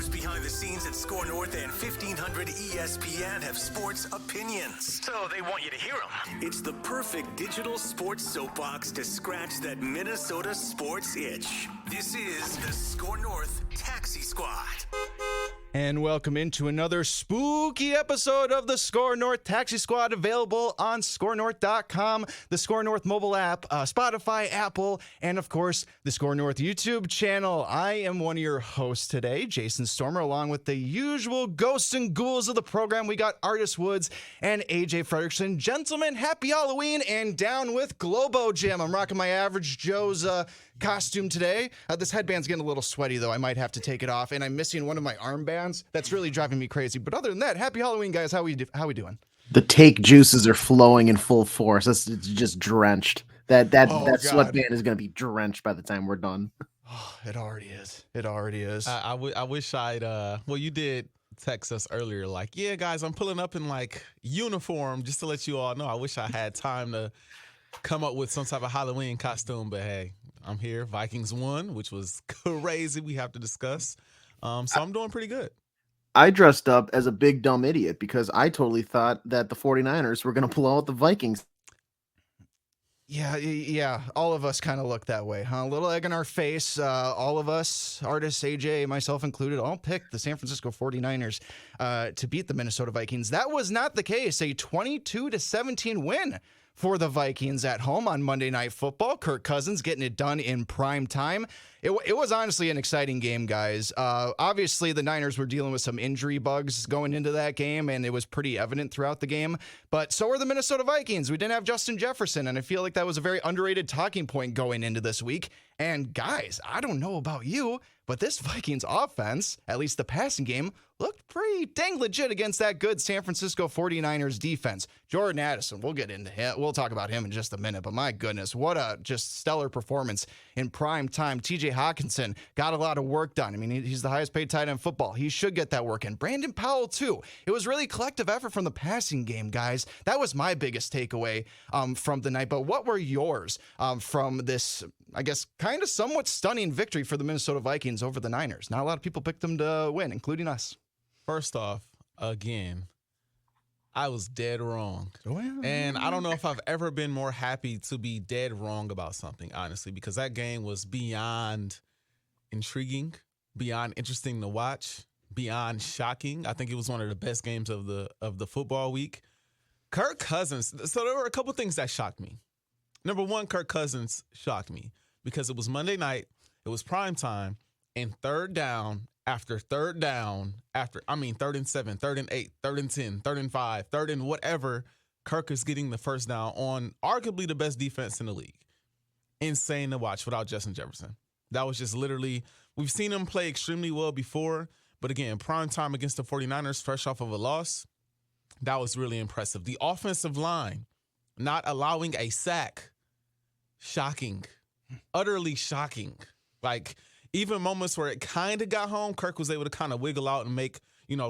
Reporters behind the scenes at SKOR North and 1500 ESPN have sports opinions. So they want you to hear them. It's the perfect digital sports soapbox to scratch that Minnesota sports itch. This is the SKOR North Taxi Squad. And welcome into another spooky episode of the SKOR North Taxi Squad, available on SKORNorth.com, the SKOR North mobile app, Spotify, Apple, and of course, the SKOR North YouTube channel. I am one of your hosts today, Jason Stormer, along with the usual ghosts and ghouls of the program. We got Artis Woods and AJ Fredrickson. Gentlemen, happy Halloween and down with Globo Gym. I'm rocking my Average Joe's costume today. This headband's getting a little sweaty, though. I might have to take it off, and I'm missing one of my armbands. That's really driving me crazy. But other than that, happy Halloween, guys. How we doing? The take juices are flowing in full force. It's just drenched. That sweatband is going to be drenched by the time we're done. Oh, it already is. I wish I'd well, you did text us earlier like, yeah, guys, I'm pulling up in like uniform just to let you all know. I wish I had time to come up with some type of Halloween costume, but hey, I'm here. Vikings won, which was crazy. We have to discuss. So I'm doing pretty good. I dressed up as a big dumb idiot because I totally thought that the 49ers were going to pull out the Vikings. Yeah. All of us kind of look that way, huh? A little egg in our face. All of us, Artis, AJ, myself included, all picked the San Francisco 49ers to beat the Minnesota Vikings. That was not the case. A 22-17 win for the Vikings at home on Monday Night Football. Kirk Cousins getting it done in prime time. It was honestly an exciting game, guys. Obviously, the Niners were dealing with some injury bugs going into that game, and it was pretty evident throughout the game. But so were the Minnesota Vikings. We didn't have Justin Jefferson, and I feel like that was a very underrated talking point going into this week. And guys, I don't know about you, but this Vikings offense, at least the passing game, looked pretty dang legit against that good San Francisco 49ers defense. Jordan Addison, we'll get into him. We'll talk about him in just a minute, but my goodness, what a just stellar performance in prime time. TJ Hawkinson got a lot of work done. I mean, he's the highest paid tight end in football. He should get that work in. Brandon Powell, too. It was really collective effort from the passing game, guys. That was my biggest takeaway from the night. But what were yours from this, I guess, kind of somewhat stunning victory for the Minnesota Vikings over the Niners? Not a lot of people picked them to win, including us. First off, again, I was dead wrong. Well, and I don't know if I've ever been more happy to be dead wrong about something, honestly, because that game was beyond intriguing, beyond interesting to watch, beyond shocking. I think it was one of the best games of the football week. Kirk Cousins, so there were a couple things that shocked me. Number one, Kirk Cousins shocked me because it was Monday night, it was prime time, and third and 7, 3rd and 8, 3rd and 10, 3rd and 5, 3rd and whatever, Kirk is getting the first down on arguably the best defense in the league. Insane to watch without Justin Jefferson. That was just literally, we've seen him play extremely well before, but again, prime time against the 49ers, fresh off of a loss, that was really impressive. The offensive line not allowing a sack, shocking, utterly shocking. Like, even moments where it kind of got home, Kirk was able to kind of wiggle out and make,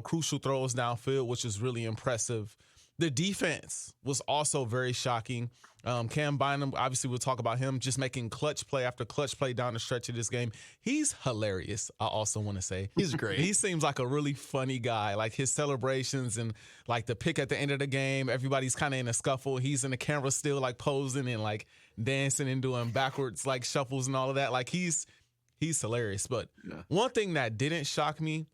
crucial throws downfield, which is really impressive. The defense was also very shocking. Cam Bynum, obviously we'll talk about him, just making clutch play after clutch play down the stretch of this game. He's hilarious, I also want to say. He's great. He seems like a really funny guy. Like his celebrations and like the pick at the end of the game, everybody's kind of in a scuffle. He's in the camera still like posing and like dancing and doing backwards like shuffles and all of that. Like he's hilarious. But one thing that didn't shock me,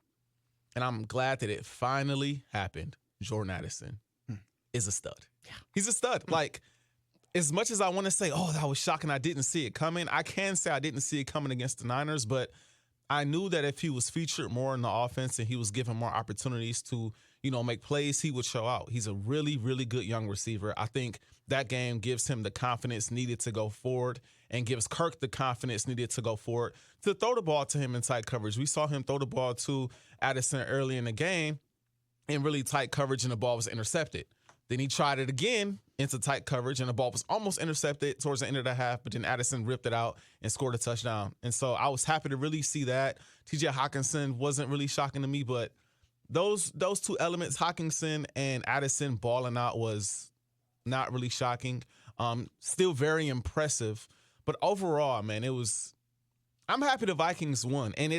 and I'm glad that it finally happened, Jordan Addison is a stud. Yeah. He's a stud. Like, as much as I want to say, oh, that was shocking, I didn't see it coming, I can say I didn't see it coming against the Niners, but I knew that if he was featured more in the offense and he was given more opportunities to, make plays, he would show out. He's a really, really good young receiver. I think that game gives him the confidence needed to go forward and gives Kirk the confidence needed to go forward to throw the ball to him in tight coverage. We saw him throw the ball to Addison early in the game in really tight coverage, and the ball was intercepted. Then he tried it again into tight coverage, and the ball was almost intercepted towards the end of the half, but then Addison ripped it out and scored a touchdown. And so I was happy to really see that. TJ Hawkinson wasn't really shocking to me, but those two elements, Hawkinson and Addison balling out, was not really shocking. Still very impressive. But overall, man, I'm happy the Vikings won. And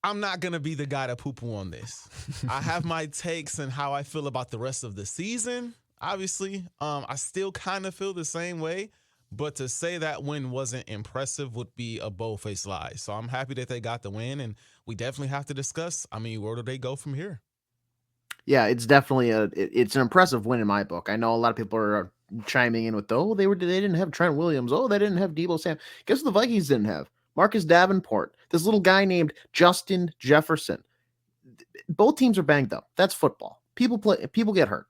I'm not going to be the guy to poo-poo on this. I have my takes and how I feel about the rest of the season. Obviously, I still kind of feel the same way, but to say that win wasn't impressive would be a bold-faced lie. So I'm happy that they got the win, and we definitely have to discuss, where do they go from here? Yeah, it's definitely it's an impressive win in my book. I know a lot of people are chiming in with, they didn't have Trent Williams. Oh, they didn't have Deebo Sam. Guess what the Vikings didn't have? Marcus Davenport, this little guy named Justin Jefferson. Both teams are banged up. That's football. People get hurt,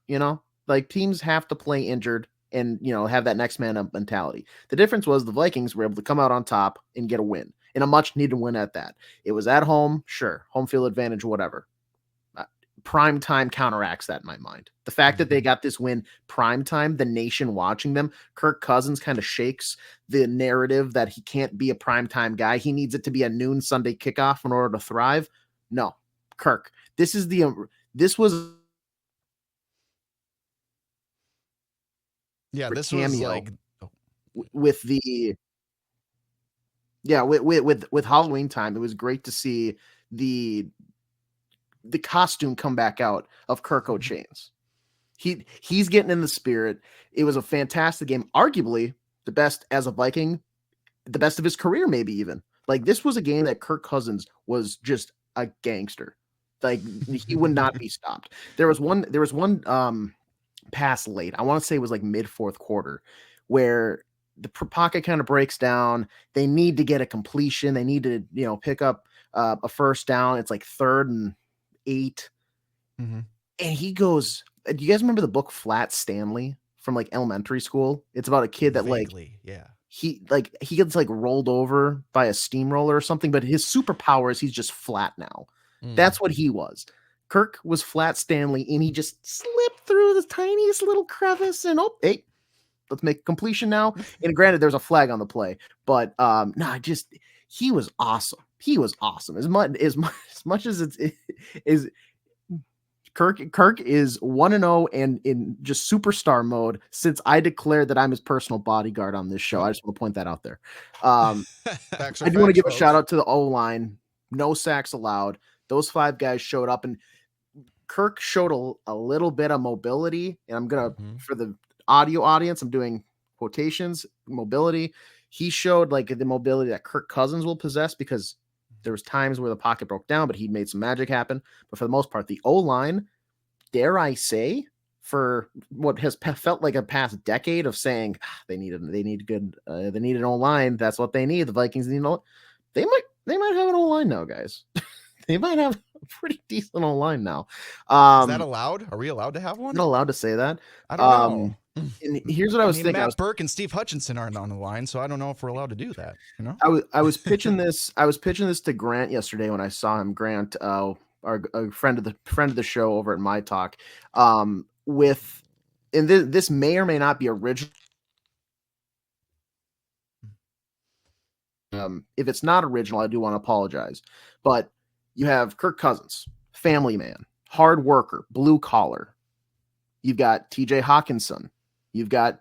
like teams have to play injured and, have that next man up mentality. The difference was the Vikings were able to come out on top and get a win, and a much needed win at that. It was at home. Sure. Home field advantage, whatever. Prime time counteracts that in my mind. The fact that they got this win prime time, the nation watching them, Kirk Cousins kind of shakes the narrative that he can't be a prime time guy. He needs it to be a noon Sunday kickoff in order to thrive. No, Kirk, this was this was like with Halloween time. It was great to see the costume come back out of Kirk O'Chains. He's getting in the spirit. It was a fantastic game, arguably the best as a Viking, the best of his career, maybe even. Like, this was a game that Kirk Cousins was just a gangster. Like, he would not be stopped. There was one pass late. I want to say it was like mid fourth quarter, where the pocket kind of breaks down. They need to get a completion. They need to, pick up a first down. It's like 3rd and 8. Mm-hmm. And he goes, do you guys remember the book Flat Stanley from like elementary school? It's about a kid that he gets like rolled over by a steamroller or something, but his superpower is he's just flat now. That's what he was. Kirk was Flat Stanley, and he just slipped through the tiniest little crevice, and hey, let's make a completion now. And granted, there's a flag on the play, but he was awesome. He was awesome. As much as it is, Kirk is 1-0 and in just superstar mode since I declared that I'm his personal bodyguard on this show. I just want to point that out there. I do want to give a shout out to the O-line. No sacks allowed. Those 5 guys showed up, and Kirk showed a little bit of mobility. And I'm going to, for the audio audience, I'm doing quotations, mobility. He showed like the mobility that Kirk Cousins will possess, because there was times where the pocket broke down, but he made some magic happen. But for the most part, the O-line, dare I say, for what has felt like a past decade of saying they need an O-line. That's what they need. The Vikings need they might have an O-line now, guys. They might have a pretty decent O-line now. Is that allowed? Are we allowed to have one? I'm not allowed to say that. I don't know. And here's what I was thinking. Matt Burke and Steve Hutchinson aren't on the line, so I don't know if we're allowed to do that. I was pitching this. I was pitching this to Grant yesterday when I saw him. Grant, a friend of the show over at My Talk, this may or may not be original. If it's not original, I do want to apologize. But you have Kirk Cousins, family man, hard worker, blue collar. You've got TJ Hawkinson. You've got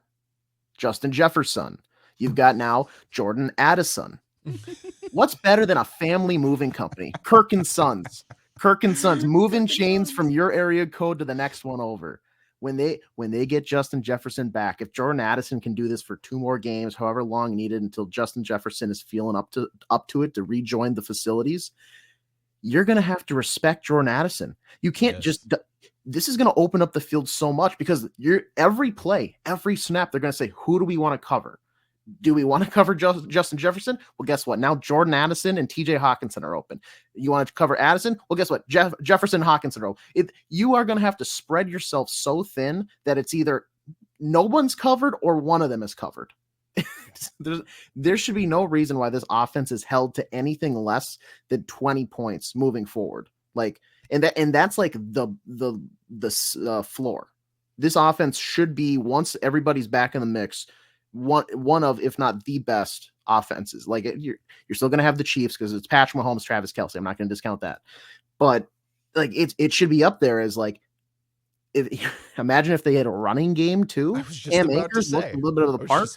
Justin Jefferson. You've got now Jordan Addison. What's better than a family moving company? Kirk and Sons. Kirk and Sons moving chains from your area code to the next one over. When they get Justin Jefferson back, if Jordan Addison can do this for 2 more games, however long needed until Justin Jefferson is feeling up to it to rejoin the facilities, you're going to have to respect Jordan Addison. You can't this is going to open up the field so much, because every play, every snap, they're going to say, who do we want to cover? Do we want to cover Justin Jefferson? Well, guess what? Now Jordan Addison and TJ Hawkinson are open. You want to cover Addison? Well, guess what? Jefferson, Hawkinson are open. You are going to have to spread yourself so thin that it's either no one's covered or one of them is covered. There should be no reason why this offense is held to anything less than 20 points moving forward. Like, and that's like the floor. This offense should be, once everybody's back in the mix, one of, if not the best offenses. Like, you're still going to have the Chiefs because it's Patrick Mahomes, Travis Kelce. I'm not going to discount that, but like it should be up there as like, imagine if they had a running game too. I was just about to say. Looked a little bit of the part.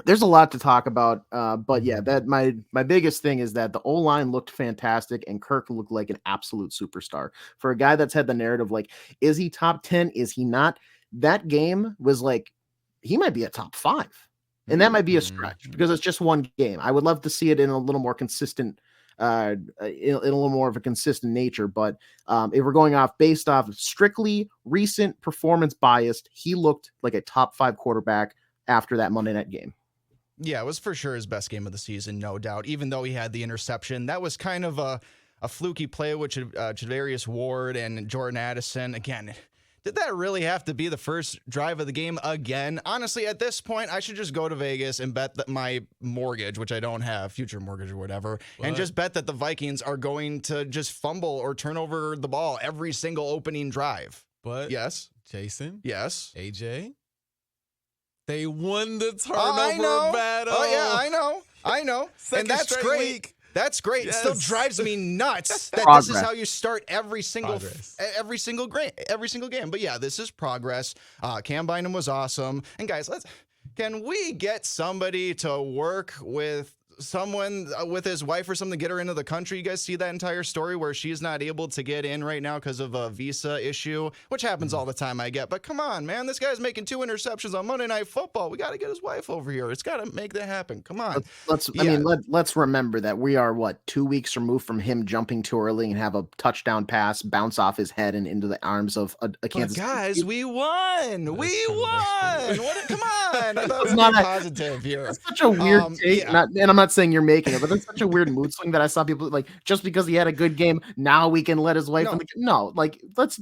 There's a lot to talk about, but yeah, that my biggest thing is that the O-line looked fantastic and Kirk looked like an absolute superstar. For a guy that's had the narrative like, is he top 10? Is he not? That game was like, he might be a top 5. And that might be a stretch because it's just one game. I would love to see it in a little more consistent, in a little more of a consistent nature. But if we're going based off of strictly recent performance biased, he looked like a top 5 quarterback after that Monday night game. Yeah, it was for sure his best game of the season, no doubt. Even though he had the interception, that was kind of a fluky play with Javarius Ward and Jordan Addison. Again, did that really have to be the first drive of the game again? Honestly, at this point, I should just go to Vegas and bet that my mortgage, which I don't have, future mortgage or whatever, and just bet that the Vikings are going to just fumble or turn over the ball every single opening drive. But yes, Jason, yes, AJ, they won the turnover battle. Oh yeah, I know, and that's great. Week. That's great. Yes. It still drives me nuts that Progress. This is how you start every single game. But yeah, this is progress. Cam Bynum was awesome. And guys, can we get somebody to work with someone with his wife or something to get her into the country? You guys see that entire story where she's not able to get in right now because of a visa issue, which happens all the time, I get. But come on, man, this guy's making 2 interceptions on Monday Night Football. We got to get his wife over here. It's got to make that happen. Come on. Let's remember that we are 2 weeks removed from him jumping too early and have a touchdown pass bounce off his head and into the arms of a Kansas. But guys, we won. We won. Come on. I thought it was not positive here. That's such a weird take. And I'm not saying you're making it, but it's such a weird mood swing that I saw people like, just because he had a good game, now we can let his wife. No, let's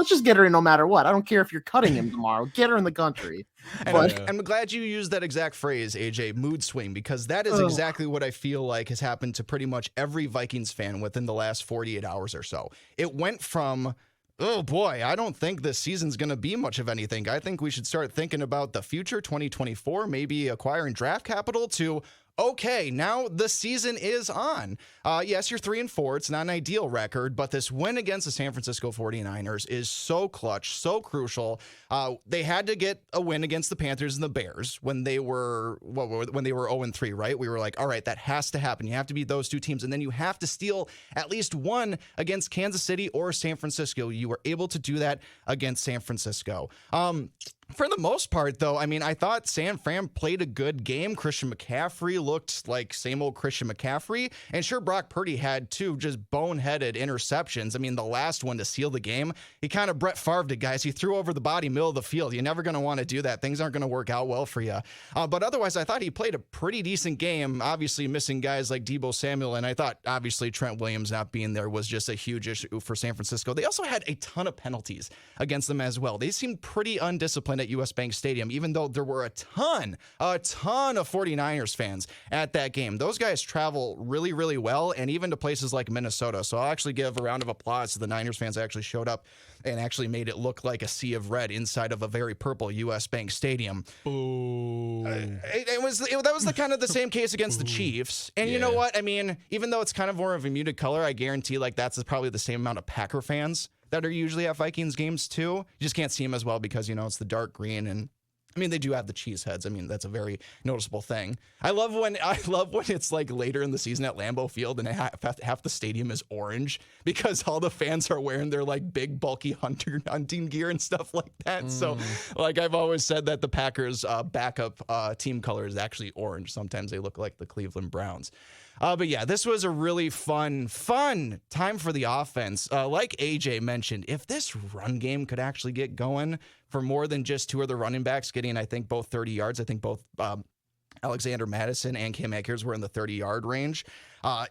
just get her in no matter what. I don't care if you're cutting him tomorrow. Get her in the country. I'm glad you used that exact phrase, AJ, mood swing, because that is exactly what I feel like has happened to pretty much every Vikings fan within the last 48 hours or so. It went from, oh boy, I don't think this season's going to be much of anything. I think we should start thinking about the future, 2024, maybe acquiring draft capital, to, okay, now the season is on. Yes, you're 3-4. It's not an ideal record, but this win against the San Francisco 49ers is so clutch, so crucial. They had to get a win against the Panthers and the Bears when they were 0-3, right? We were like, all right, that has to happen. You have to beat those 2 teams, and then you have to steal at least one against Kansas City or San Francisco. You were able to do that against San Francisco. For the most part, though, I mean, I thought San Fran played a good game. Christian McCaffrey looked like same old Christian McCaffrey. And sure, Brock Purdy had 2 just boneheaded interceptions. I mean, the last one to seal the game, he kind of Brett Favre'd it, guys. He threw over the body, middle of the field. You're never going to want to do that. Things aren't going to work out well for you. But otherwise, I thought he played a pretty decent game, obviously missing guys like Deebo Samuel. And I thought, obviously, Trent Williams not being there was just a huge issue for San Francisco. They also had a ton of penalties against them as well. They seemed pretty undisciplined at US Bank Stadium, even though there were a ton of 49ers fans at that game. Those guys travel really, really well, and even to places like Minnesota. So I'll actually give a round of applause to the Niners fans that actually showed up and actually made it look like a sea of red inside of a very purple US Bank Stadium. Ooh. That was the kind of the same case against the Chiefs. And you know what? I mean, even though it's kind of more of a muted color, I guarantee that's probably the same amount of Packer fans that are usually at Vikings games too. You just can't see them as well because, it's the dark green, and I mean, they do have the cheese heads. I mean, that's a very noticeable thing. I love when it's like later in the season at Lambeau Field and half the stadium is orange because all the fans are wearing their like big bulky hunting gear and stuff like that. So like I've always said that the Packers backup team color is actually orange. Sometimes they look like the Cleveland Browns. But yeah, this was a really fun time for the offense. Like AJ mentioned, if this run game could actually get going for more than just 2 of the running backs getting, I think, both 30 yards. I think both Alexander Madison and Cam Akers were in the 30-yard range.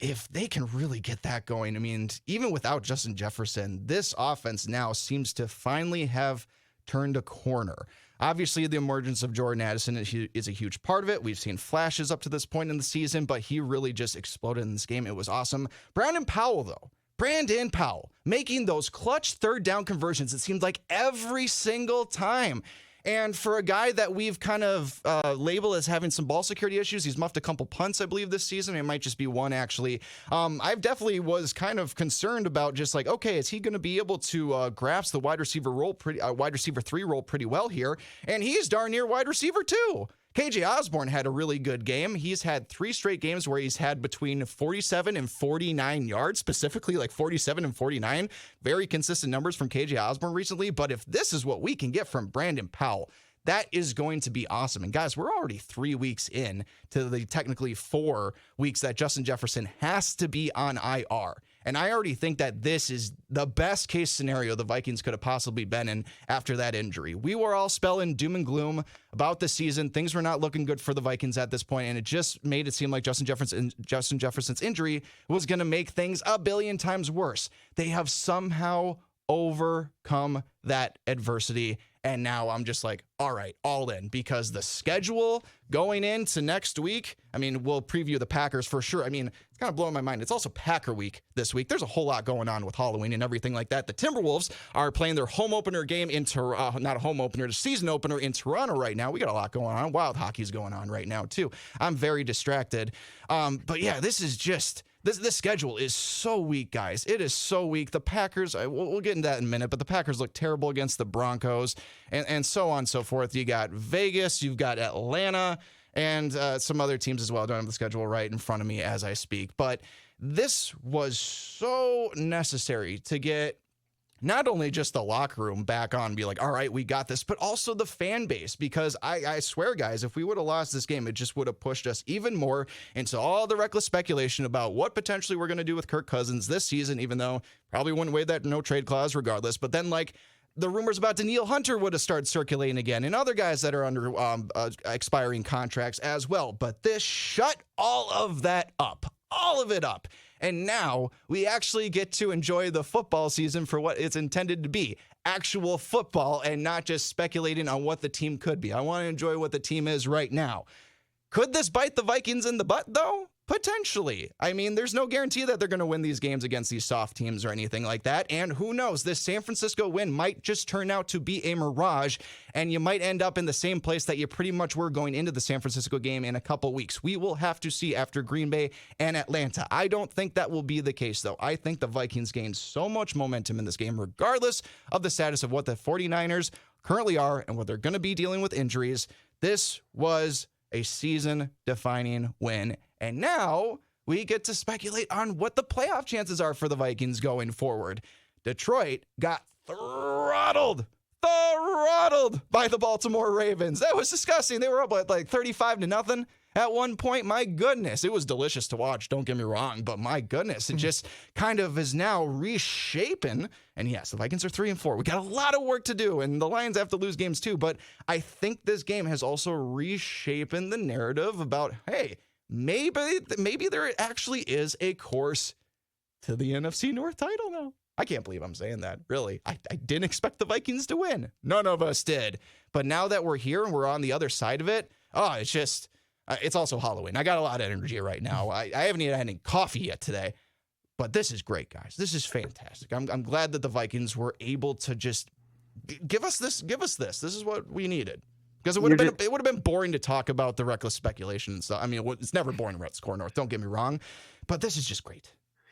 If they can really get that going, I mean, even without Justin Jefferson, this offense now seems to finally have turned a corner. Obviously, the emergence of Jordan Addison is a huge part of it. We've seen flashes up to this point in the season, but he really just exploded in this game. It was awesome. Brandon Powell, making those clutch third down conversions, it seemed like every single time. And for a guy that we've kind of labeled as having some ball security issues, he's muffed a couple punts, I believe, this season. It might just be one, actually. I definitely was kind of concerned about just like, okay, is he going to be able to grasp the wide receiver 3 role pretty well here? And he's darn near wide receiver 2. KJ Osborne had a really good game. He's had 3 straight games where he's had between 47 and 49 yards, specifically like 47 and 49. Very consistent numbers from KJ Osborne recently. But if this is what we can get from Brandon Powell, that is going to be awesome. And guys, we're already 3 weeks in to the technically 4 weeks that Justin Jefferson has to be on IR. And I already think that this is the best case scenario the Vikings could have possibly been in after that injury. We were all spelling doom and gloom about the season. Things were not looking good for the Vikings at this point, and it just made it seem like Justin Jefferson's injury was going to make things a billion times worse. They have somehow overcome that adversity. And now I'm just like, all right, all in, because the schedule going into next week, I mean, we'll preview the Packers for sure. I mean, it's kind of blowing my mind. It's also Packer week this week. There's a whole lot going on with Halloween and everything like that. The Timberwolves are playing their home opener game in not a home opener, the season opener in Toronto right now. We got a lot going on. Wild hockey's going on right now too. I'm very distracted. But yeah, this is just... This schedule is so weak, guys. It is so weak. The Packers, we'll get into that in a minute, but the Packers look terrible against the Broncos and so on and so forth. You got Vegas, you've got Atlanta, and some other teams as well. I don't have the schedule right in front of me as I speak. But this was so necessary to get not only just the locker room back on and be like, all right, we got this, but also the fan base, because I swear, guys, if we would have lost this game, it just would have pushed us even more into all the reckless speculation about what potentially we're going to do with Kirk Cousins this season, even though probably wouldn't waive that no trade clause regardless. But then, like, the rumors about Danielle Hunter would have started circulating again, and other guys that are under expiring contracts as well. But this shut all of that up, all of it up. And now we actually get to enjoy the football season for what it's intended to be, actual football, and not just speculating on what the team could be. I want to enjoy what the team is right now. Could this bite the Vikings in the butt, though? Potentially. I mean, there's no guarantee that they're going to win these games against these soft teams or anything like that. And who knows, this San Francisco win might just turn out to be a mirage, and you might end up in the same place that you pretty much were going into the San Francisco game in a couple weeks. We will have to see after Green Bay and Atlanta. I don't think that will be the case, though. I think the Vikings gained so much momentum in this game, regardless of the status of what the 49ers currently are and what they're going to be dealing with injuries. This was a season-defining win. And now we get to speculate on what the playoff chances are for the Vikings going forward. Detroit got throttled by the Baltimore Ravens. That was disgusting. They were up at like 35-0 at one point. My goodness, it was delicious to watch. Don't get me wrong, but my goodness, it just kind of is now reshaping. And yes, the Vikings are 3-4. We got a lot of work to do, and the Lions have to lose games too. But I think this game has also reshaping the narrative about, hey, maybe there actually is a course to the NFC North title now. I can't believe I'm saying that, really. I didn't expect the Vikings to win. None of us did. But now that we're here and we're on the other side of it, it's just, it's also Halloween. I got a lot of energy right now. I haven't even had any coffee yet today. But this is great, guys. This is fantastic. I'm glad that the Vikings were able to just give us this. This is what we needed. Because it would have been boring to talk about the reckless speculation and stuff. I mean, it's never boring to SKOR North. Don't get me wrong, but this is just great.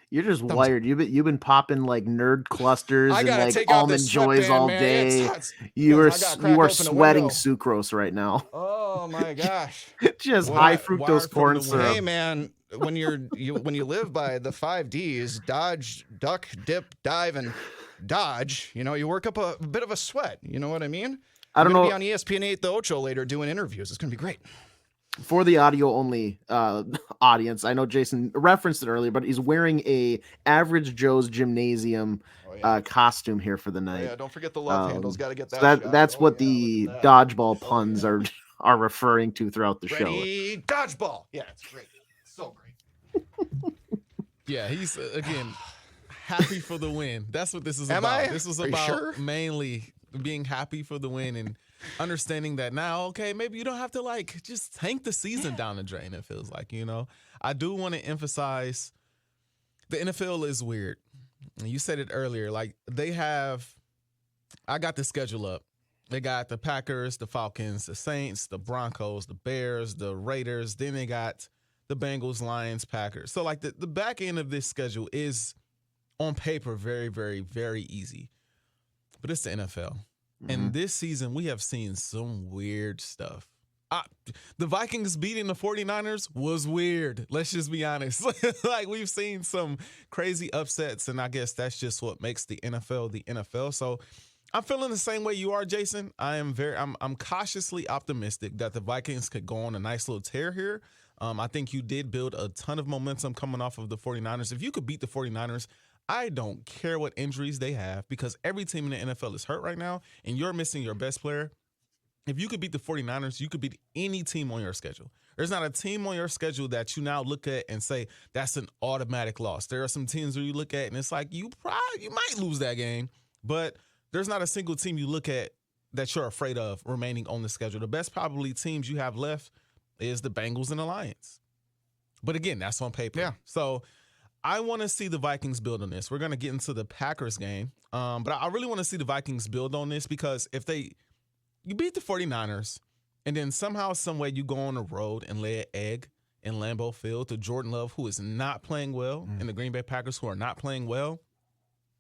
You're just wired. You've been popping like nerd clusters and like almond joys all day. You are sweating sucrose right now. Oh my gosh! Just high fructose corn syrup. Hey man, when you live by the 5 Ds, dodge, duck, dip, dive, and dodge. You know, you work up a bit of a sweat. You know what I mean? I don't know. Be on ESPN 8 The Ocho later doing interviews. It's going to be great. For the audio only audience, I know Jason referenced it earlier, but he's wearing a Average Joe's Gymnasium costume here for the night. Yeah, don't forget the love handles. Got to get that. That's what the dodgeball puns are referring to throughout the show. Dodgeball. Yeah, it's great. It's so great. Yeah, he's again happy for the win. That's what this is about. This was about mainly being happy for the win and understanding that now, okay, maybe you don't have to like just tank the season down the drain. It feels like, you know, I do want to emphasize the NFL is weird. You said it earlier, like I got the schedule up. They got the Packers, the Falcons, the Saints, the Broncos, the Bears, the Raiders. Then they got the Bengals, Lions, Packers. So like the back end of this schedule is on paper very, very, very easy. But it's the NFL. Mm-hmm. And this season, we have seen some weird stuff. The Vikings beating the 49ers was weird. Let's just be honest. Like, we've seen some crazy upsets, and I guess that's just what makes the NFL the NFL. So I'm feeling the same way you are, Jason. I'm cautiously optimistic that the Vikings could go on a nice little tear here. I think you did build a ton of momentum coming off of the 49ers. If you could beat the 49ers, I don't care what injuries they have, because every team in the NFL is hurt right now, and you're missing your best player. If you could beat the 49ers, you could beat any team on your schedule. There's not a team on your schedule that you now look at and say, that's an automatic loss. There are some teams where you look at and it's like, you might lose that game, but there's not a single team you look at that you're afraid of remaining on the schedule. The best probably teams you have left is the Bengals and the Lions. But again, that's on paper. Yeah. So I want to see the Vikings build on this. We're going to get into the Packers game. But I really want to see the Vikings build on this, because if you beat the 49ers, and then somehow, some way you go on the road and lay an egg in Lambeau Field to Jordan Love, who is not playing well, and the Green Bay Packers, who are not playing well,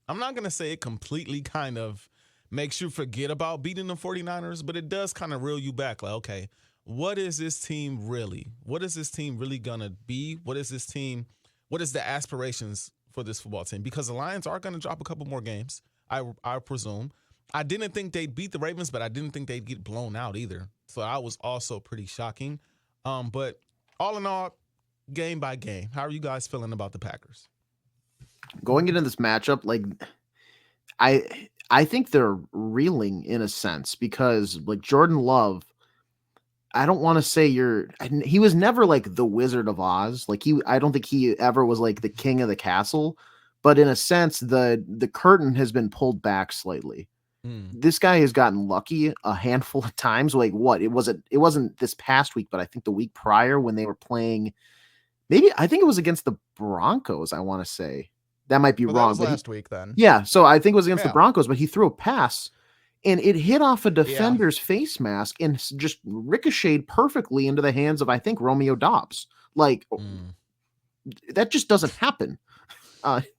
I'm not going to say it completely kind of makes you forget about beating the 49ers, but it does kind of reel you back. Like, okay, what is this team really? What is this team really going to be? What is the aspirations for this football team? Because the Lions are going to drop a couple more games, I presume. I didn't think they'd beat the Ravens, but I didn't think they'd get blown out either. So that was also pretty shocking. But all in all, game by game, how are you guys feeling about the Packers? Going into this matchup, like, I think they're reeling in a sense, because like Jordan Love, I don't want to say he was never like the Wizard of Oz. Like I don't think he ever was like the king of the castle, but in a sense, the curtain has been pulled back slightly. This guy has gotten lucky a handful of times. Like it wasn't this past week, but I think the week prior when they were playing, I think it was against the Broncos. I want to say that might be wrong. That was last week then. Yeah. So I think it was against the Broncos, but he threw a pass and it hit off a defender's face mask and just ricocheted perfectly into the hands of, I think, Romeo Doubs. Like that just doesn't happen.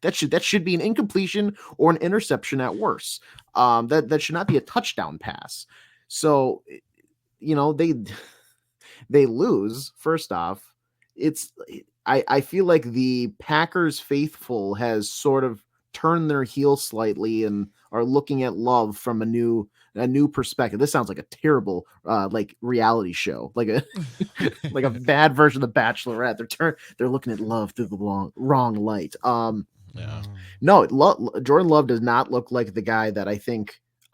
That should be an incompletion or an interception at worst. That should not be a touchdown pass. So, they lose. First off, I feel like the Packers faithful has sort of turned their heel slightly and are looking at Love from a new perspective. This sounds like a terrible like reality show, like a like a bad version of The Bachelorette. They're looking at Love through the wrong light. No, Jordan Love does not look like the guy that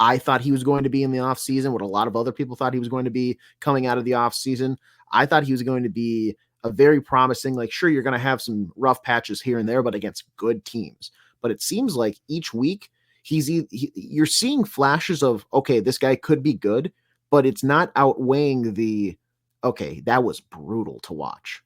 I thought he was going to be in the offseason, what a lot of other people thought he was going to be coming out of the offseason. I thought he was going to be a very promising, like, sure, you're going to have some rough patches here and there, but against good teams. But it seems like each week you're seeing flashes of, okay, this guy could be good, but it's not outweighing okay, that was brutal to watch.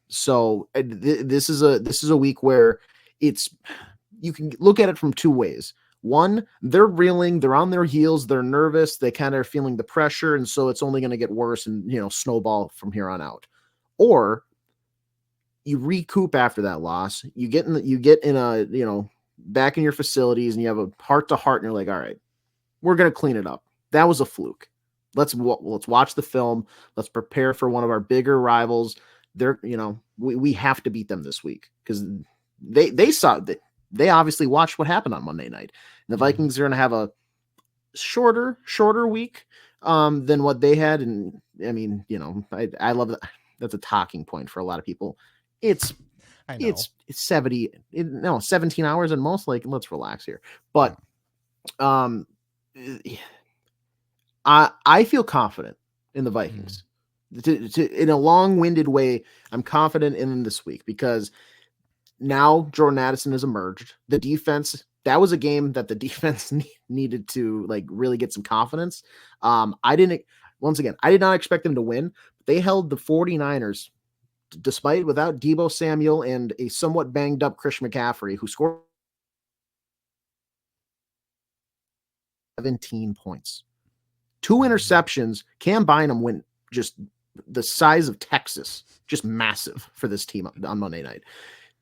So this is a week where you can look at it from two ways. One, they're reeling, they're on their heels, they're nervous, they kind of are feeling the pressure, and so it's only going to get worse and snowball from here on out. Or you recoup after that loss, you get in a back in your facilities and you have a heart to heart, and you're like, all right, we're going to clean it up. That was a fluke. Let's watch the film. Let's prepare for one of our bigger rivals. We have to beat them this week, because they saw that. They obviously watched what happened on Monday night. And the Vikings are going to have a shorter week than what they had. And I mean, I love that. That's a talking point for a lot of people. It's 17 hours and most, like, let's relax here. But I feel confident in the Vikings. In a long-winded way, I'm confident in them this week, because now Jordan Addison has emerged. The defense, that was a game that the defense needed to, like, really get some confidence. I did not expect them to win. But they held the 49ers, without Deebo Samuel and a somewhat banged up Christian McCaffrey, who scored 17 points. 2 interceptions. Cam Bynum went just the size of Texas, just massive for this team on Monday night.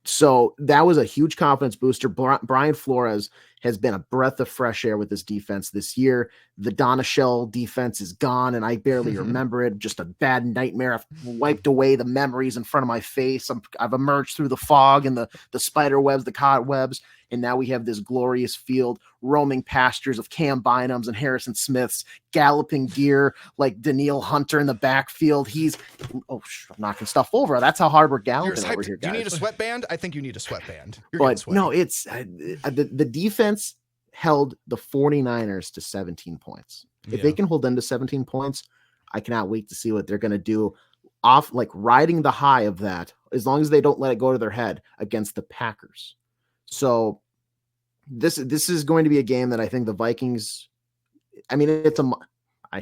So that was a huge confidence booster. Brian Flores has been a breath of fresh air with this defense this year. The Donna Shell defense is gone, and I barely remember it. Just a bad nightmare. I've wiped away the memories in front of my face. I've emerged through the fog and the spider webs, the cobwebs, and now we have this glorious field, roaming pastures of Cam Bynums and Harrison Smiths, galloping deer like Daniil Hunter in the backfield. He's knocking stuff over. That's how hard we're galloping over here, guys. Do you need a sweatband? I think you need a sweatband. But no, it's the defense held the 49ers to 17 points. If they can hold them to 17 points, I cannot wait to see what they're going to do off, like riding the high of that, as long as they don't let it go to their head against the Packers. So this is going to be a game that I think the Vikings, I mean, I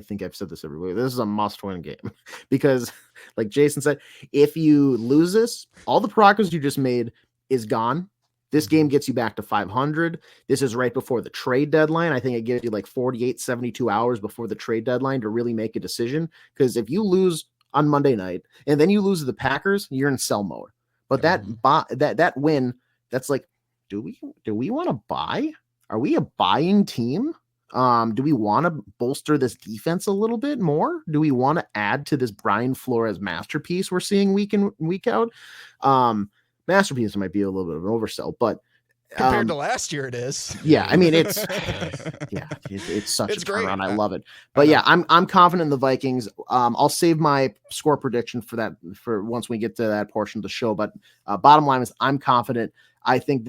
think I've said this every week. This is a must-win game because, like Jason said, if you lose this, all the progress you just made is gone. This game gets you back to 500. This is right before the trade deadline. I think it gives you like 48, 72 hours before the trade deadline to really make a decision. Because if you lose on Monday night and then you lose to the Packers, you're in sell mode. But that win, that's like, do we want to buy? Are we a buying team? Do we want to bolster this defense a little bit more? Do we want to add to this Brian Flores masterpiece we're seeing week in, week out? Masterpiece might be a little bit of an oversell, but compared to last year, it is. Yeah, I mean it's such a turnaround. I love it. But yeah, I'm confident in the Vikings. I'll save my score prediction for that for once we get to that portion of the show. But bottom line is, I'm confident. I think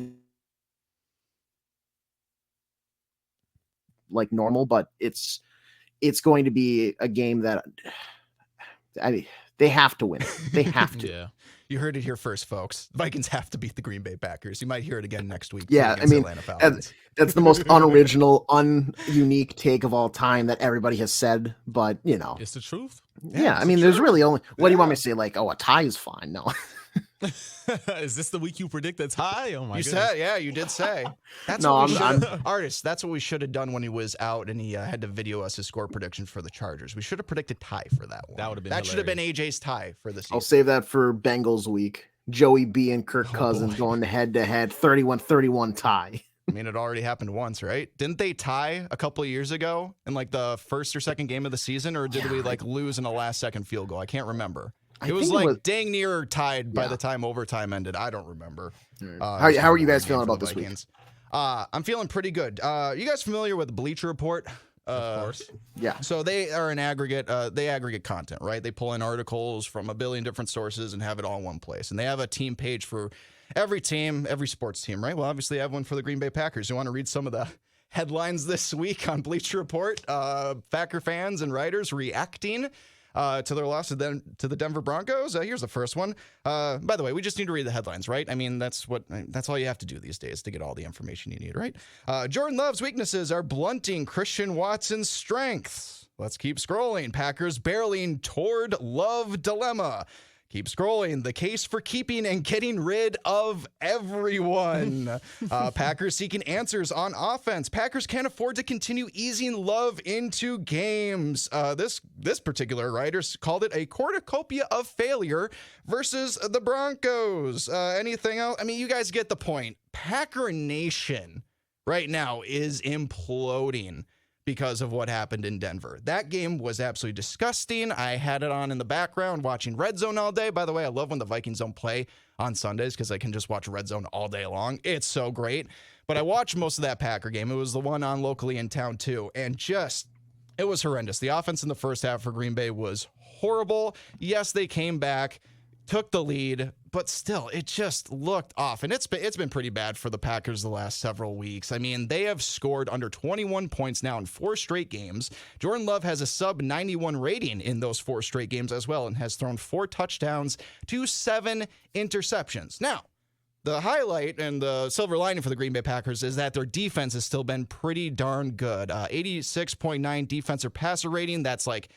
like normal, but it's going to be a game that they have to win. They have to. Yeah. You heard it here first, folks. Vikings have to beat the Green Bay Packers. You might hear it again next week. Yeah, I mean, that's the most unoriginal, ununique take of all time that everybody has said, but, you know. It's the truth. Yeah, I mean, there's really only... What do you want me to say? Like, a tie is fine. No. Is this the week you predict that's high? Oh my! You said, yeah, you did say. That's Artis. That's what we should have done when he was out and he had to video us his score prediction for the Chargers. We should have predicted tie for that one. That would have been. That should have been AJ's tie for the season. I'll save that for Bengals week. Joey B and Kirk Cousins going head to head, 31-31 tie. I mean, it already happened once, right? Didn't they tie a couple of years ago in like the first or second game of the season, or did we like lose in a last-second field goal? I can't remember. It was like dang near tied by the time overtime ended. I don't remember. How are you guys feeling about this week? I'm feeling pretty good. You guys familiar with Bleacher Report? Of course. Yeah. So they are an aggregate. They aggregate content, right? They pull in articles from a billion different sources and have it all in one place. And they have a team page for every team, every sports team, right? Well, obviously, I have one for the Green Bay Packers. You want to read some of the headlines this week on Bleacher Report? Packer fans and writers reacting to their loss to the Denver Broncos. Here's the first one. By the way, we just need to read the headlines, right? I mean, that's all you have to do these days to get all the information you need, right? Jordan Love's weaknesses are blunting Christian Watson's strengths. Let's keep scrolling. Packers barreling toward Love dilemma. Keep scrolling. The case for keeping and getting rid of everyone. Packers seeking answers on offense. Packers can't afford to continue easing Love into games. This particular writer called it a cornucopia of failure versus the Broncos. Anything else? I mean, you guys get the point. Packer Nation right now is imploding because of what happened in Denver. That game was absolutely disgusting. I had it on in the background watching Red Zone all day. By the way, I love when the Vikings don't play on Sundays because I can just watch Red Zone all day long. It's so great. But I watched most of that Packer game. It was the one on locally in town too. And it was horrendous. The offense in the first half for Green Bay was horrible. Yes, they came back, took the lead, but still, it just looked off. And it's been pretty bad for the Packers the last several weeks. I mean, they have scored under 21 points now in 4 straight games. Jordan Love has a sub-91 rating in those 4 straight games as well and has thrown 4 touchdowns to 7 interceptions. Now, the highlight and the silver lining for the Green Bay Packers is that their defense has still been pretty darn good. 86.9 defensive passer rating. That's like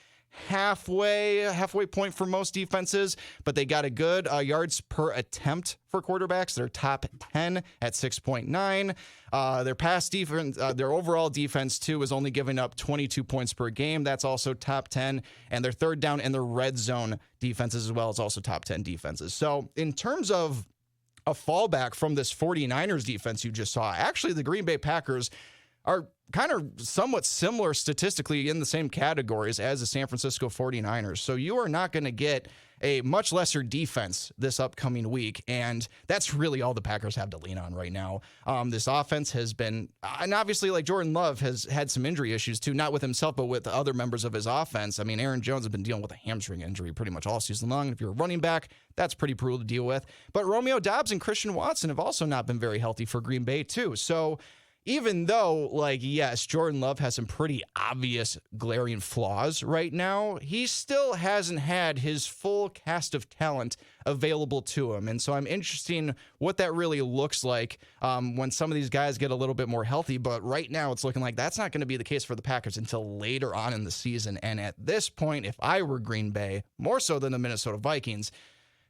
halfway point for most defenses, but they got a good yards per attempt for quarterbacks. They're top 10 at 6.9. Their pass defense, their overall defense too, is only giving up 22 points per game. That's also top 10. And their third down and their red zone defenses as well is also top 10 defenses. So in terms of a fallback from this 49ers defense you just saw. Actually, the Green Bay Packers are kind of somewhat similar statistically in the same categories as the San Francisco 49ers. So you are not going to get a much lesser defense this upcoming week, and that's really all the Packers have to lean on right now. This offense has been, and obviously like Jordan Love has had some injury issues too, not with himself, but with other members of his offense. I mean, Aaron Jones has been dealing with a hamstring injury pretty much all season long. If you're a running back, that's pretty brutal to deal with. But Romeo Doubs and Christian Watson have also not been very healthy for Green Bay too. So even though, like, yes, Jordan Love has some pretty obvious glaring flaws right now, he still hasn't had his full cast of talent available to him. And so I'm interested in what that really looks like when some of these guys get a little bit more healthy. But right now it's looking like that's not going to be the case for the Packers until later on in the season. And at this point, if I were Green Bay, more so than the Minnesota Vikings,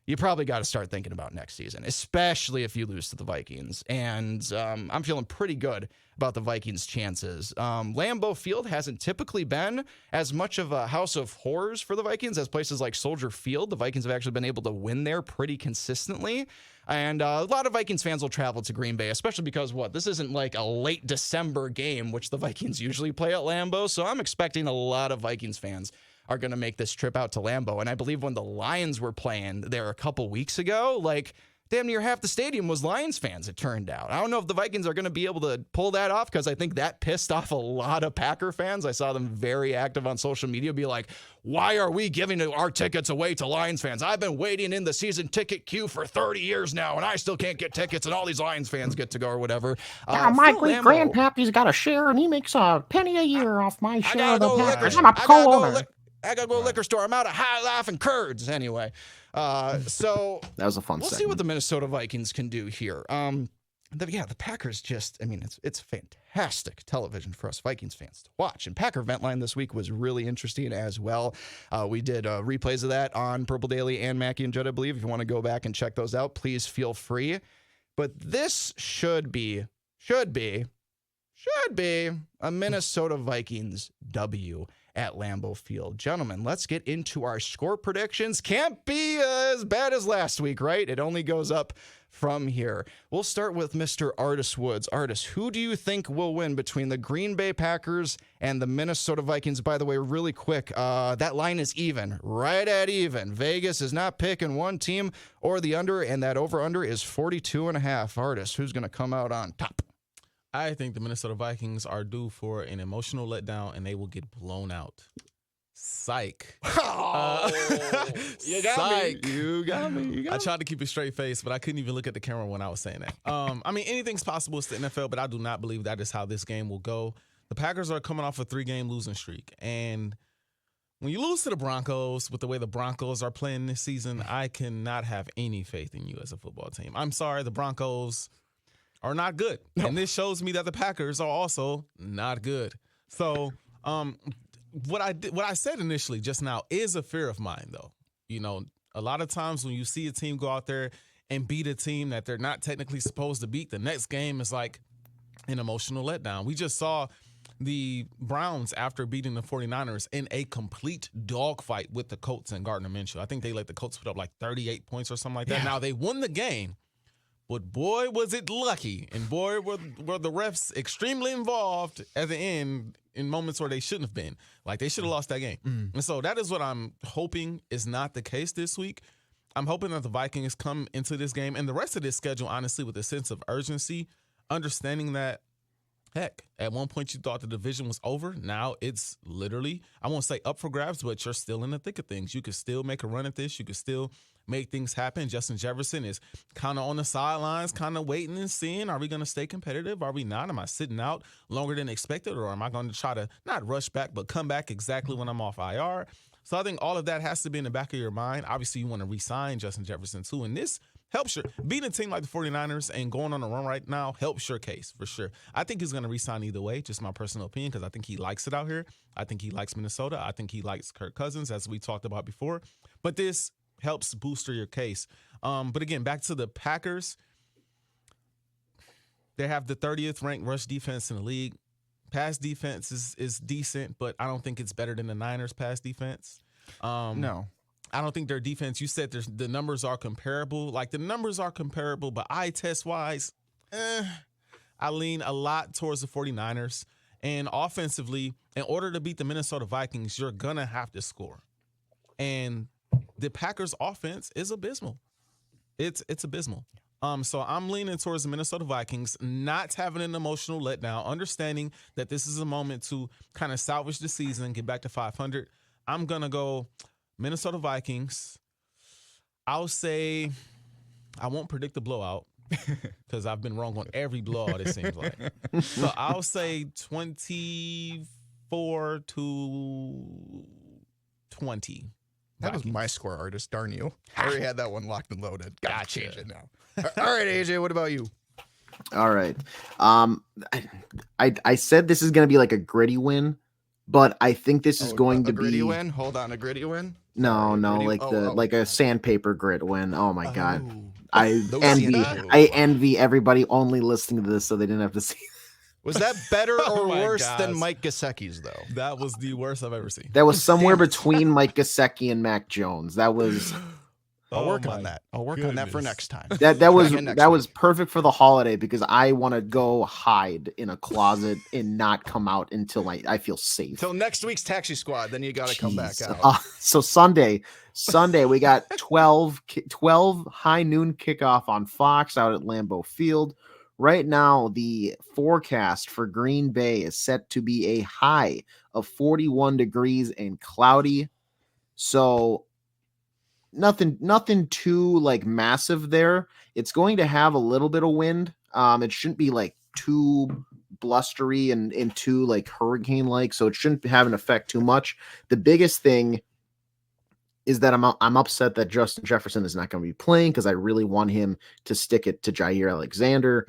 you probably got to start thinking about next season, especially if you lose to the Vikings. And I'm feeling pretty good about the Vikings' chances. Lambeau Field hasn't typically been as much of a house of horrors for the Vikings as places like Soldier Field. The Vikings have actually been able to win there pretty consistently. And a lot of Vikings fans will travel to Green Bay, especially because, this isn't like a late December game, which the Vikings usually play at Lambeau. So I'm expecting a lot of Vikings fans are going to make this trip out to Lambeau. And I believe when the Lions were playing there a couple weeks ago, like damn near half the stadium was Lions fans, it turned out. I don't know if the Vikings are going to be able to pull that off because I think that pissed off a lot of Packer fans. I saw them very active on social media be like, why are we giving our tickets away to Lions fans? I've been waiting in the season ticket queue for 30 years now, and I still can't get tickets, and all these Lions fans get to go or whatever. My great-grandpappy's got a share, and he makes a penny a year off my share of the Packers. I'm a co-owner. I gotta go to the liquor store. I'm out of High Life and curds. Anyway, so that was a fun We'll segment. see what the Minnesota Vikings can do here. The Packers it's fantastic television for us Vikings fans to watch. And Packer Vent Line this week was really interesting as well. We did replays of that on Purple Daily and Mackey and Judd, I believe. If you want to go back and check those out, please feel free. But this should be a Minnesota Vikings W at Lambeau Field. Gentlemen, let's get into our score predictions. Can't be as bad as last week, right? It only goes up from here. We'll start with Mr. Artis Woods. Artis, who do you think will win between the Green Bay Packers and the Minnesota Vikings? By the way, really quick, that line is even, right at even. Vegas is not picking one team or the under, and that over-under is 42.5. Artis, who's going to come out on top? I think the Minnesota Vikings are due for an emotional letdown, and they will get blown out. Psych. You got Psych. me. You got me. I tried to keep a straight face, but I couldn't even look at the camera when I was saying that. Anything's possible. It's the NFL, but I do not believe that is how this game will go. The Packers are coming off a 3-game losing streak, and when you lose to the Broncos with the way the Broncos are playing this season, I cannot have any faith in you as a football team. I'm sorry, the Broncos are not good. No. And this shows me that the Packers are also not good. So what I said initially just now is a fear of mine, though. You know, a lot of times when you see a team go out there and beat a team that they're not technically supposed to beat, the next game is like an emotional letdown. We just saw the Browns after beating the 49ers in a complete dogfight with the Colts and Gardner Minshew. I think they let the Colts put up like 38 points or something like that. Yeah. Now, they won the game. But boy, was it lucky, and boy, were the refs extremely involved at the end in moments where they shouldn't have been. Like, they should have lost that game. And so that is what I'm hoping is not the case this week. I'm hoping that the Vikings come into this game and the rest of this schedule, honestly, with a sense of urgency, understanding that, heck, at one point you thought the division was over. Now it's literally, I won't say up for grabs, but you're still in the thick of things. You could still make a run at this. You could still make things happen. Justin Jefferson is kind of on the sidelines, kind of waiting and seeing, are we going to stay competitive? Are we not? Am I sitting out longer than expected, or am I going to try to not rush back but come back exactly when I'm off IR? So I think all of that has to be in the back of your mind. Obviously, you want to re-sign Justin Jefferson too, and this helps beating a team like the 49ers and going on a run right now helps your case for sure. I think he's going to re-sign either way, just my personal opinion, because I think he likes it out here. I think he likes Minnesota. I think he likes Kirk Cousins, as we talked about before. But this helps booster your case. But again, back to the Packers. They have the 30th ranked rush defense in the league. Pass defense is decent, but I don't think it's better than the Niners pass defense. No. I don't think their defense, you said the numbers are comparable. Like, the numbers are comparable, but eye test-wise, I lean a lot towards the 49ers. And offensively, in order to beat the Minnesota Vikings, you're going to have to score. And the Packers' offense is abysmal. It's abysmal. So I'm leaning towards the Minnesota Vikings, not having an emotional letdown, understanding that this is a moment to kind of salvage the season, get back to 500. I'm going to go Minnesota Vikings. I'll say I won't predict the blowout because I've been wrong on every blowout, it seems like. So I'll say 24-20. That was my score, Artis. Darn you. I already had that one locked and loaded. Gotta change it now. All right, AJ, what about you? All right. I said this is going to be like a gritty win, but I think this is going to be a gritty win. Hold on, a gritty win? No, like a sandpaper grit win. Oh my god. I envy everybody only listening to this so they didn't have to see. Was that better or worse than Mike Gesicki's, though? That was the worst I've ever seen. That was somewhere between Mike Gesicki and Mac Jones. That was. I'll work on that. I'll work on that for next time. That was perfect for the holiday because I want to go hide in a closet and not come out until I feel safe. Until next week's Taxi Squad, then you got to come back out. So Sunday we got 12 high noon kickoff on Fox out at Lambeau Field. Right now, the forecast for Green Bay is set to be a high of 41 degrees and cloudy. So nothing too like massive there. It's going to have a little bit of wind. It shouldn't be like too blustery and too like hurricane-like, so it shouldn't have an effect too much. The biggest thing is that I'm upset that Justin Jefferson is not going to be playing because I really want him to stick it to Jair Alexander.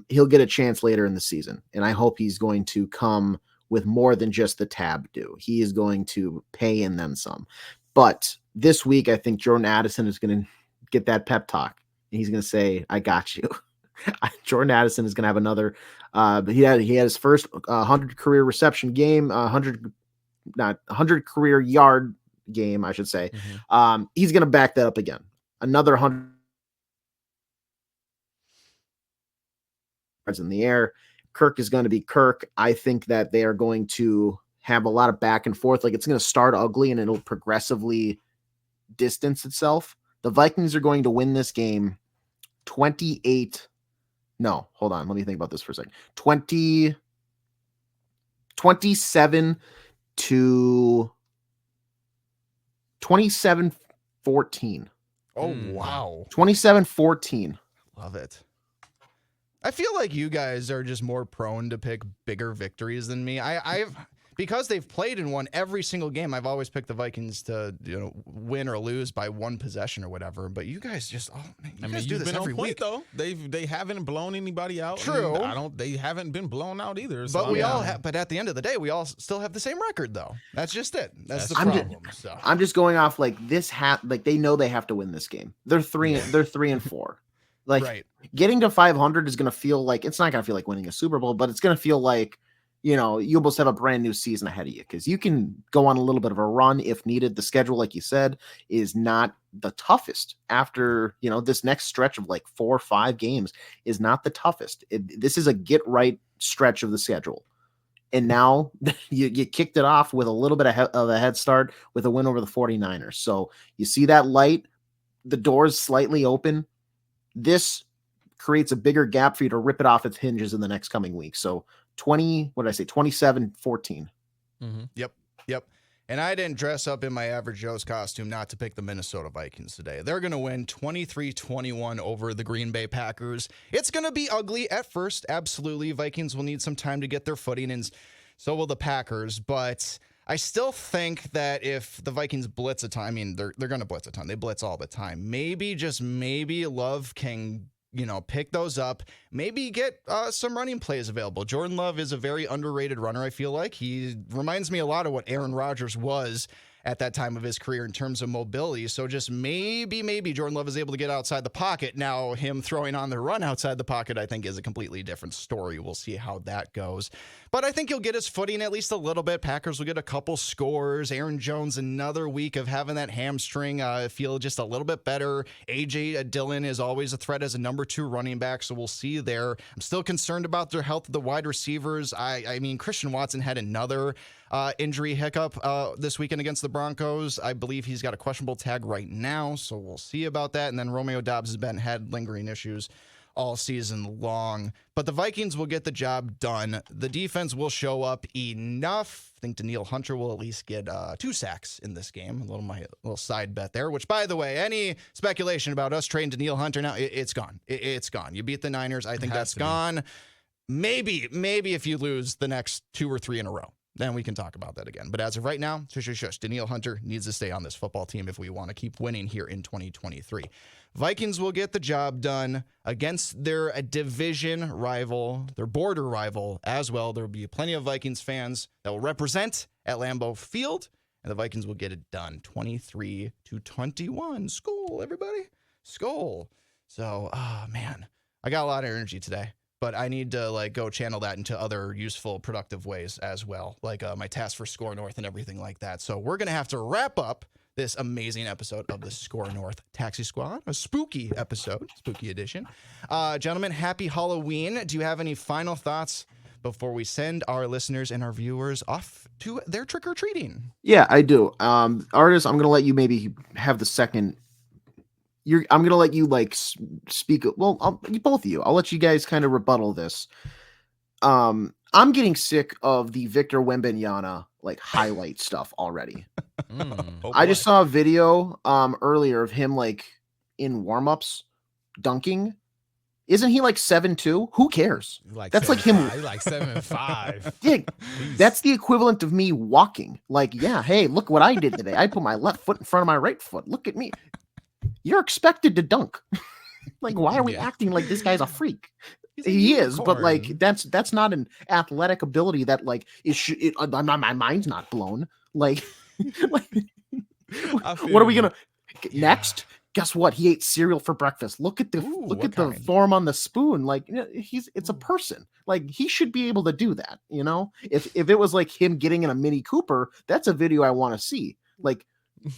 He'll get a chance later in the season, and I hope he's going to come with more than just the tab due. He is going to pay and then some. But this week, I think Jordan Addison is going to get that pep talk. He's going to say, I got you. Jordan Addison is going to have another. He had his first 100 career reception game, 100 career yard game, I should say. He's going to back that up again. Another 100 yards in the air. Kirk is going to be Kirk. I think that they are going to have a lot of back and forth. Like, it's going to start ugly and it'll progressively distance itself. The Vikings are going to win this game 28. No, hold on. Let me think about this for a second. 27 to 27-14. Oh, wow. 27-14. Love it. I feel like you guys are just more prone to pick bigger victories than me. I've because they've played and won every single game. I've always picked the Vikings to win or lose by one possession or whatever. But you guys just do this every week though. They haven't blown anybody out. True. They haven't been blown out either. So but but at the end of the day, we all still have the same record though. That's just it. That's the problem. I'm just going off like this. Like they know they have to win this game. They're 3-4. Like getting to 500 is going to feel like it's not going to feel like winning a Super Bowl, but it's going to feel like, you almost have a brand new season ahead of you because you can go on a little bit of a run if needed. The schedule, like you said, is not the toughest after, this next stretch of like 4 or 5 games is not the toughest. This is a get right stretch of the schedule. And now you kicked it off with a little bit of a head start with a win over the 49ers. So you see that light, the door's slightly open. This creates a bigger gap for you to rip it off its hinges in the next coming week. So 27-14. Yep. And I didn't dress up in my average Joe's costume not to pick the Minnesota Vikings today. They're going to win 23-21 over the Green Bay Packers. It's going to be ugly at first. Absolutely. Vikings will need some time to get their footing, and so will the Packers. But I still think that if the Vikings blitz a ton, they're going to blitz a ton. They blitz all the time. Maybe, just maybe, Love can pick those up, maybe get some running plays available. Jordan Love is a very underrated runner, I feel like. He reminds me a lot of what Aaron Rodgers was at that time of his career in terms of mobility. So just maybe Jordan Love is able to get outside the pocket. Now, him throwing on the run outside the pocket, I think, is a completely different story. We'll see how that goes. But I think he'll get his footing at least a little bit. Packers will get a couple scores. Aaron Jones, another week of having that hamstring feel just a little bit better. A.J. Dillon is always a threat as a number 2 running back, so we'll see there. I'm still concerned about their health of the wide receivers. I mean, Christian Watson had another injury hiccup this weekend against the Broncos. I believe he's got a questionable tag right now, so we'll see about that. And then Romeo Doubs has had lingering issues all season long. But the Vikings will get the job done. The defense will show up enough. I think Danielle Hunter will at least get 2 sacks in this game. My little side bet there, which, by the way, any speculation about us trading Danielle Hunter now, it's gone. It's gone. You beat the Niners. I think that's gone. Maybe if you lose the next 2 or 3 in a row, then we can talk about that again. But as of right now, shush. Danielle Hunter needs to stay on this football team if we want to keep winning here in 2023. Vikings will get the job done against their division rival, their border rival as well. There will be plenty of Vikings fans that will represent at Lambeau Field, and the Vikings will get it done 23-21. Skol, everybody. Skol. So, man, I got a lot of energy today. But I need to go channel that into other useful, productive ways as well, like my task for SKOR North and everything like that. So we're going to have to wrap up this amazing episode of the SKOR North Taxi Squad, a spooky episode, spooky edition. Gentlemen, happy Halloween. Do you have any final thoughts before we send our listeners and our viewers off to their trick-or-treating? Yeah, I do. Artis, I'm going to let you maybe have the second. I'm going to let you speak. Well, both of you. I'll let you guys kind of rebuttal this. I'm getting sick of the Victor Wembanyama highlight stuff already. I just saw a video earlier of him in warm-ups dunking. Isn't he 7'2"? Who cares? That's him. He's 7'5". Yeah, that's the equivalent of me walking. Hey, look what I did today. I put my left foot in front of my right foot. Look at me. You're expected to dunk. Why are we acting like this guy's a freak? He is, but that's not an athletic ability that my mind's not blown. What are we gonna next? Guess what? He ate cereal for breakfast. Look at the form on the spoon. It's a person. He should be able to do that. If it was him getting in a Mini Cooper, that's a video I want to see.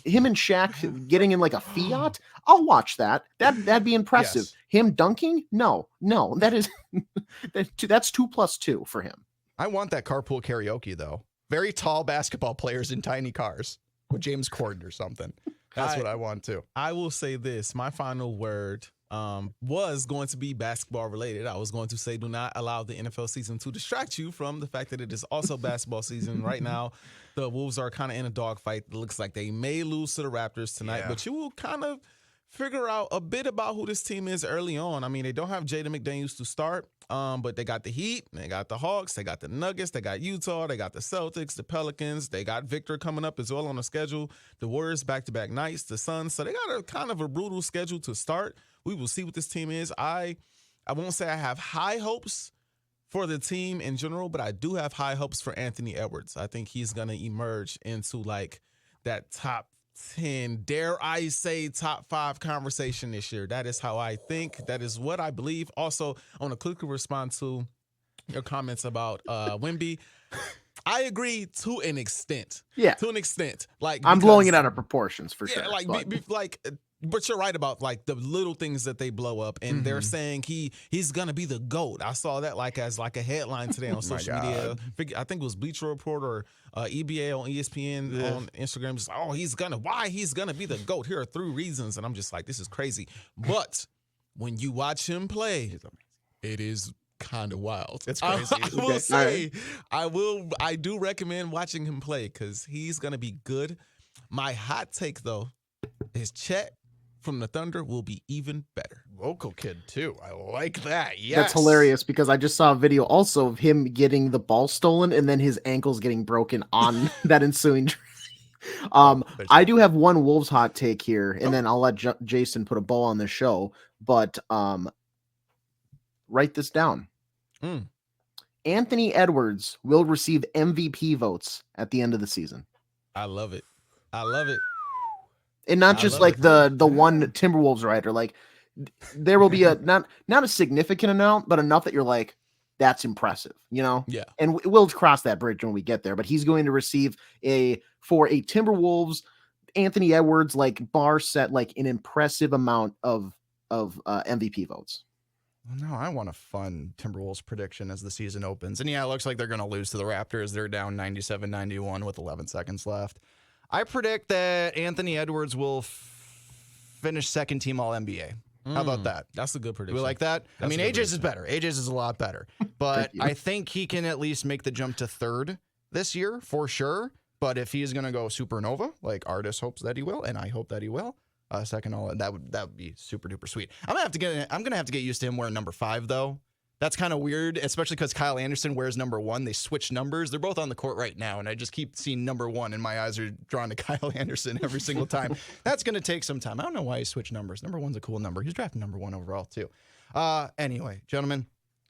Him and Shaq getting in a Fiat, I'll watch that. That'd be impressive. Yes. Him dunking? No, that is that's 2 + 2 for him. I want that carpool karaoke though. Very tall basketball players in tiny cars with James Corden or something. That's what I want too. I will say this: my final word was going to be basketball related. I was going to say, do not allow the NFL season to distract you from the fact that it is also basketball season right now. The Wolves are kind of in a dogfight. It looks like they may lose to the Raptors tonight, but you will kind of figure out a bit about who this team is early on. I mean, they don't have Jaden McDaniels to start, but they got the Heat, they got the Hawks, they got the Nuggets, they got Utah, they got the Celtics, the Pelicans, they got Victor coming up as well on the schedule, the Warriors back-to-back nights, the Suns. So they got a kind of a brutal schedule to start. We will see what this team is. I won't say I have high hopes for the team in general, but I do have high hopes for Anthony Edwards. I think he's going to emerge into that top 10, dare I say top 5 conversation this year. That is how I think. That is what I believe. Also, I want to quickly respond to your comments about Wemby. I agree to an extent. Yeah. To an extent. I'm blowing it out of proportions for sure. But you're right about the little things that they blow up, and they're saying he's gonna be the GOAT. I saw that as a headline today on social media. I think it was Bleacher Report or EBA on ESPN on Instagram. Just why he's gonna be the GOAT. Here are 3 reasons, and I'm just this is crazy. But when you watch him play, it is kind of wild. It's crazy. I will say, I do recommend watching him play because he's gonna be good. My hot take though is Chet from the Thunder will be even better. Local kid too. I like that. Yes. That's hilarious because I just saw a video also of him getting the ball stolen and then his ankles getting broken on that ensuing drive. I do have one Wolves hot take here, and then I'll let Jason put a bow on the show, but write this down. Anthony Edwards will receive MVP votes at the end of the season. I love it. I love it. And not just like the one Timberwolves rider. Like there will be a not a significant amount, but enough that you're like, that's impressive, you know? Yeah. And we'll cross that bridge when we get there. But he's going to receive for a Timberwolves Anthony Edwards like bar set, like an impressive amount of MVP votes. No, I want a fun Timberwolves prediction as the season opens. And yeah, it looks like they're going to lose to the Raptors. They're down 97-91 with 11 seconds left. I predict that Anthony Edwards will finish second team All-NBA. How about that? That's a good prediction. We like that? I mean, AJ's is better. AJ's is a lot better. But I think he can at least make the jump to third this year for sure. But if he's going to go supernova, like Artis hopes that he will, and I hope that he will, second all that would be super duper sweet. I'm gonna have to get used to him wearing number 5 though. That's kind of weird, especially because Kyle Anderson wears number 1. They switch numbers. They're both on the court right now, and I just keep seeing number 1, and my eyes are drawn to Kyle Anderson every single time. That's gonna take some time. I don't know why he switched numbers. Number 1's a cool number. He's drafted number 1 overall too. Anyway, gentlemen,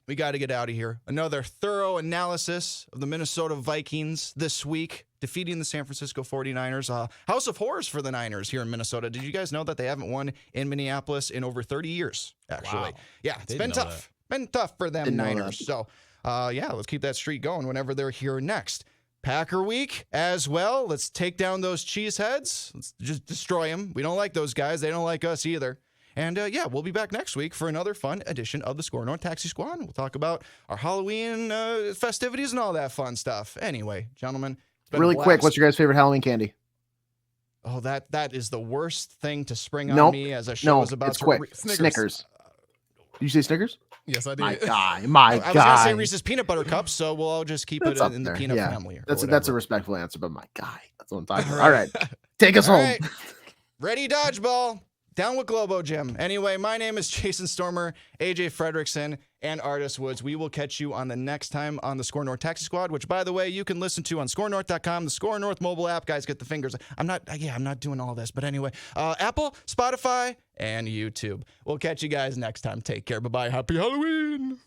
we got to get out of here. Another thorough analysis of the Minnesota Vikings this week, defeating the San Francisco 49ers. House of horrors for the Niners here in Minnesota. Did you guys know that they haven't won in Minneapolis in over 30 years, actually? Wow. Yeah, it's been tough. Been tough for them Niners. So, let's keep that streak going whenever they're here next. Packer week as well. Let's take down those cheeseheads. Let's just destroy them. We don't like those guys. They don't like us either. And, we'll be back next week for another fun edition of the SKOR North Taxi Squad. We'll talk about our Halloween festivities and all that fun stuff. Anyway, gentlemen. Really quick, what's your guys' favorite Halloween candy? Oh, that is the worst thing to spring on me as a show is about to... quick. Snickers. Did you say Snickers? Yes, I did. My guy. I was going to say Reese's Peanut Butter Cups, so we'll all just keep it in the peanut family. That's a respectful answer, but my guy. That's what I'm talking about. All right. Take us home. Right. Ready, dodgeball. Down with Globo Jim. Anyway, my name is Jason Stormer, AJ Fredrickson, and Artis Woods. We will catch you on the next time on the SKOR North Taxi Squad, which, by the way, you can listen to on SKORNorth.com, the SKOR North mobile app. Guys, get the fingers. I'm not doing all this, but anyway, Apple, Spotify, and YouTube. We'll catch you guys next time. Take care. Bye-bye. Happy Halloween.